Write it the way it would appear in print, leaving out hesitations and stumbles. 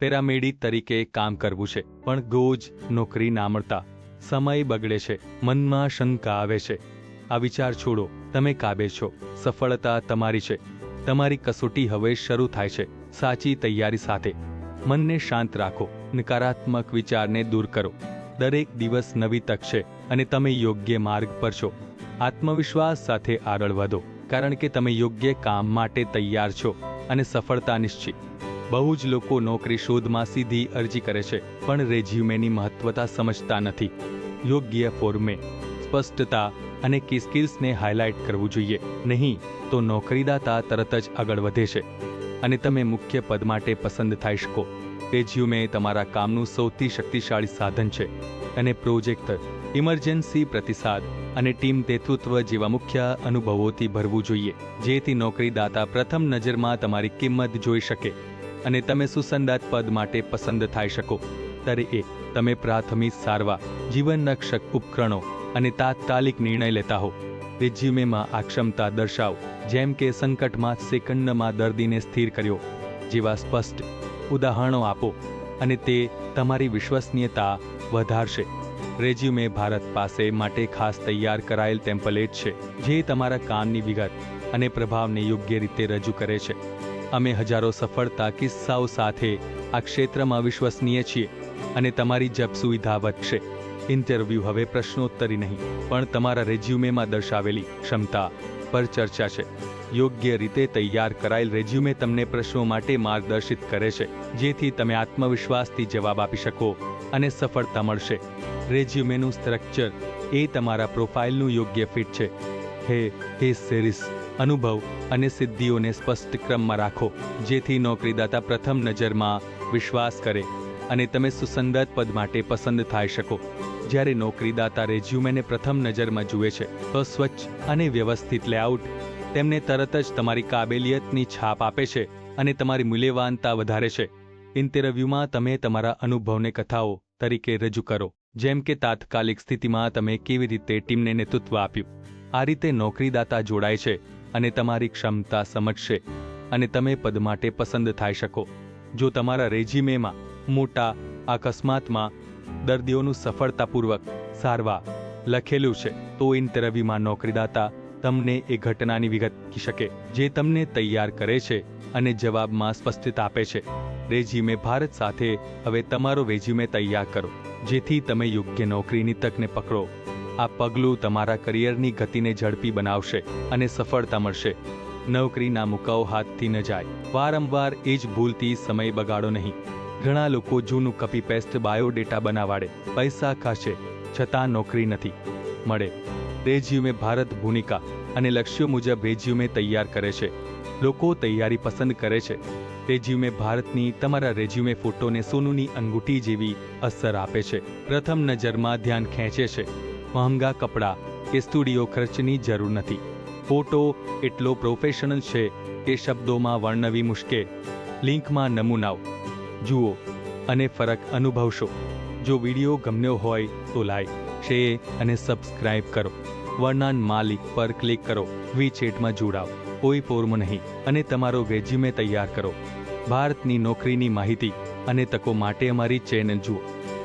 Paramedic તરીકે કામ કરવું છે, પણ રોજ નોકરી ના મળતા સમય બગડે છે, મનમાં શંકા આવે છે. આ વિચાર છોડો, તમે કાબિલ છો, સફળતા તમારી છે. તમારી કસોટી હવે શરૂ થાય છે, સાચી તૈયારી સાથે. મનને શાંત રાખો, નકારાત્મક વિચારને દૂર કરો. દરેક દિવસ નવી તક છે અને તમે યોગ્ય માર્ગ પર છો. આત્મવિશ્વાસ સાથે આગળ વધો, કારણ કે તમે યોગ્ય કામ માટે તૈયાર છો અને સફળતા નિશ્ચિત. બહુ જ લોકો નોકરી શોધમાં સીધી અરજી કરે છે, પણ રેઝ્યુમેની મહત્વતા સમજતા નથી. યોગ્ય ફોર્મેટ, સ્પષ્ટતા અને સ્કિલ્સને હાઇલાઇટ કરવું જોઈએ. નહીં તો નોકરીદાતા તરત જ આગળ વધે છે અને તમે મુખ્ય પદ માટે પસંદ થઈ શકો. રેઝ્યુમે તમારા કામનું સૌથી શક્તિશાળી સાધન છે અને પ્રોજેક્ટ, ઇમરજન્સી પ્રતિસાદ અને ટીમ નેતૃત્વ જેવા મુખ્ય અનુભવોથી ભરવું જોઈએ, જેથી નોકરીદાતા પ્રથમ નજરમાં તમારી કિંમત જોઈ શકે અને તમે સુસંગત પદ માટે પસંદ થઈ શકો. ત્યારે તમે પ્રાથમિક સારવાર, જીવનરક્ષક ઉપકરણો અને તાત્કાલિક નિર્ણય લેતા હો. રેઝ્યુમેમાં આ ક્ષમતા દર્શાવો, જેમ કે સંકટમાં સેકન્ડમાં દર્દીને સ્થિર કર્યો જેવા સ્પષ્ટ ઉદાહરણો આપો અને તે તમારી વિશ્વસનીયતા વધારશે. રેઝ્યુમે ભારત પાસે માટે ખાસ તૈયાર કરાયેલ ટેમ્પલેટ છે, જે તમારા કામની વિગત અને પ્રભાવને યોગ્ય રીતે રજૂ કરે છે. અમે હજારો સફળતા કિસ્સાઓ સાથે આ ક્ષેત્રમાં વિશ્વસનીય છીએ અને તમારી જબ સુવિધા વધશે. ઇન્ટરવ્યૂ હવે પ્રશ્નોત્તરી નહીં, પણ તમારા રેઝ્યુમેમાં દર્શાવેલી ક્ષમતા પર ચર્ચા છે. યોગ્ય રીતે તૈયાર કરાયેલ રેઝ્યુમે તમને પ્રશ્નો માટે માર્ગદર્શિત કરે છે, જેથી તમે આત્મવિશ્વાસથી જવાબ આપી શકો અને સફળતા મળશે. રેઝ્યુમેનું સ્ટ્રક્ચર એ તમારા પ્રોફાઇલનું યોગ્ય ફિટ છે. હે સિરીઝ, અનુભવ અને સિદ્ધિઓને સ્પષ્ટ ક્રમમાં રાખો, જેથી નોકરીદાતા પ્રથમ નજરમાં વિશ્વાસ કરે અને તમે સુસંગત પદ માટે પસંદ થઈ શકો. જ્યારે નોકરીદાતા રેઝ્યુમેને પ્રથમ નજરમાં જુએ છે, તો સ્વચ્છ અને વ્યવસ્થિત લેઆઉટ તેમને તરત જ તમારી કાબેલિયતની છાપ આપે છે અને તમારી મૂલ્યવાનતા વધારે છે. ઇન્ટરવ્યૂમાં તમે તમારા અનુભવને કથાઓ તરીકે રજૂ કરો, જેમ કે તાત્કાલિક સ્થિતિમાં તમે કેવી રીતે ટીમને નેતૃત્વ આપ્યું. આ રીતે નોકરીદાતા જોડાય છે અને તમારી ક્ષમતા સમજશે અને તમે પદ માટે પસંદ થઈ શકો. જો તમારા રેઝ્યુમેમાં મોટા અકસ્માતમાં દર્દીઓનું સફળતાપૂર્વક સારવાર લખેલું છે, તો ઇન્ટરવ્યૂમાં નોકરીદાતા તમને એ ઘટનાની વિગત કહી શકે, જે તમને તૈયાર કરે છે અને જવાબમાં સ્પષ્ટતા આપે છે. રેઝ્યુમે ભારત સાથે હવે તમારો રેઝ્યુમે તૈયાર કરો, જેથી તમે યોગ્ય નોકરીની તકને પકડો. આ પગલું તમારા કરિયરની ગતિને ઝડપી બનાવશે અને સફળતા મળશે. નોકરીના મુકાઓ હાથથી ન જાય. વારંવાર એ જ ભૂલથી સમય બગાડો નહીં. ઘણા લોકો જૂનું કોપી પેસ્ટ બાયોડેટા બનાવાડે, પૈસા ખાશે, છતાં નોકરી નથી મળે. રેઝ્યુમે ભારત ભૂમિકા અને લક્ષ્યો મુજબ રેઝ્યુમે તૈયાર કરે છે. લોકો તૈયારી પસંદ કરે છે. રેઝ્યુમે ભારતની તમારા રેઝ્યુમે ફોટોને સોનુની અંગૂઠી જેવી અસર આપે છે. પ્રથમ નજરમાં ધ્યાન ખેંચે છે. મહંગા કપડાં કે સ્ટુડિયો ખર્ચની જરૂર નથી. ફોટો એટલો પ્રોફેશનલ છે કે શબ્દોમાં વર્ણવી મુશ્કેલ. લિંકમાં નમૂનાઓ જુઓ અને ફરક અનુભવશો. જો વિડીયો ગમ્યો હોય તો લાઈક, શેર અને સબસ્ક્રાઇબ કરો. વર્ણન માલિક પર ક્લિક કરો. વીચેટમાં જોડાઓ, કોઈ ફોર્મ નહીં, અને તમારો રેઝ્યુમે તૈયાર કરો. ભારતની નોકરીની માહિતી અને તકો માટે અમારી ચેનલ જુઓ.